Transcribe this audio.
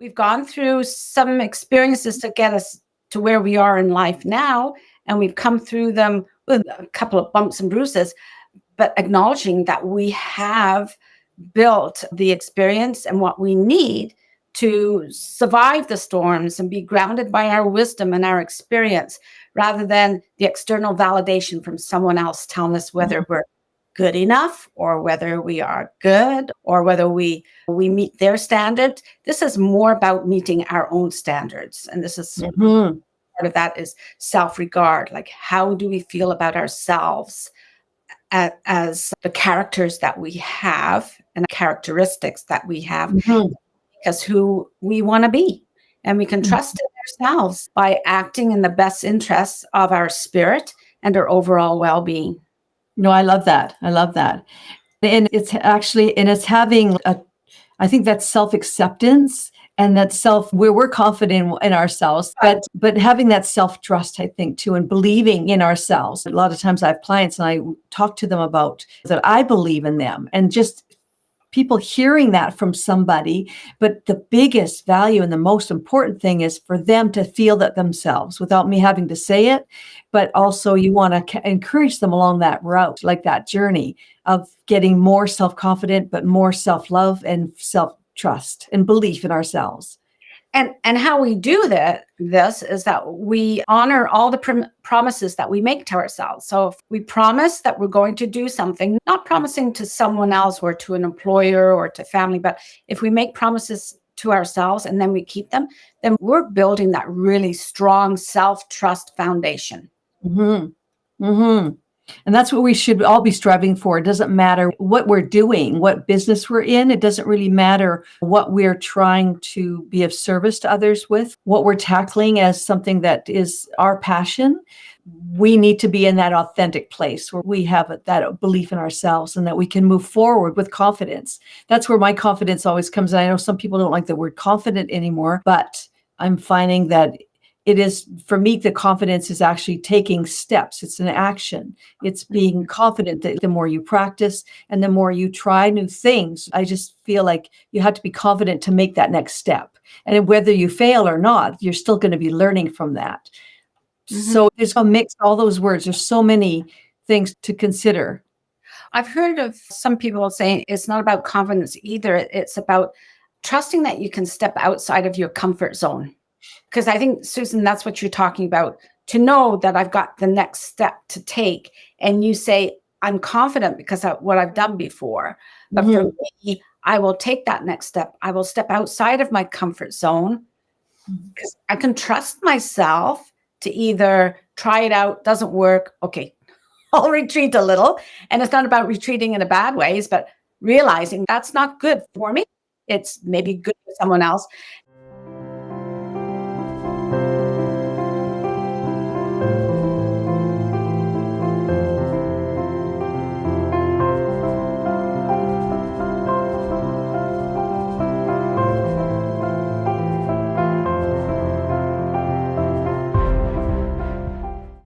we've gone through some experiences to get us to where we are in life now, and we've come through them with a couple of bumps and bruises, but acknowledging that we have built the experience and what we need to survive the storms and be grounded by our wisdom and our experience, rather than the external validation from someone else telling us whether we're good enough or whether we are good or whether we meet their standards. This is more about meeting our own standards. And this is part of that is self-regard. Like, how do we feel about ourselves as the characters that we have and the characteristics that we have, because who we want to be. And we can trust in ourselves by acting in the best interests of our spirit and our overall well-being. No, I love that. I love that. And it's having I think that's self-acceptance and that where we're confident in ourselves, but having that self-trust, I think, too, and believing in ourselves. A lot of times I have clients and I talk to them about that I believe in them, and just people hearing that from somebody. But the biggest value and the most important thing is for them to feel that themselves without me having to say it. But also you want to encourage them along that route, like that journey of getting more self-confident, but more self-love and self-trust and belief in ourselves. And how we do this is that we honor all the promises that we make to ourselves. So if we promise that we're going to do something, not promising to someone else or to an employer or to family, but if we make promises to ourselves and then we keep them, then we're building that really strong self-trust foundation. And that's what we should all be striving for. It doesn't matter what we're doing, what business we're in. It doesn't really matter what we're trying to be of service to others with, what we're tackling as something that is our passion. We need to be in that authentic place where we have that belief in ourselves and that we can move forward with confidence. That's where my confidence always comes in. I know some people don't like the word confident anymore, but I'm finding that it is, for me, the confidence is actually taking steps. It's an action. It's being confident that the more you practice and the more you try new things, I just feel like you have to be confident to make that next step. And whether you fail or not, you're still going to be learning from that. So there's a mix, all those words. There's so many things to consider. I've heard of some people saying it's not about confidence either. It's about trusting that you can step outside of your comfort zone. Because I think, Susan, that's what you're talking about, to know that I've got the next step to take. And you say, I'm confident because of what I've done before. But for me, I will take that next step. I will step outside of my comfort zone because I can trust myself to either try it out, doesn't work. Okay, I'll retreat a little. And it's not about retreating in a bad ways, but realizing that's not good for me. It's maybe good for someone else.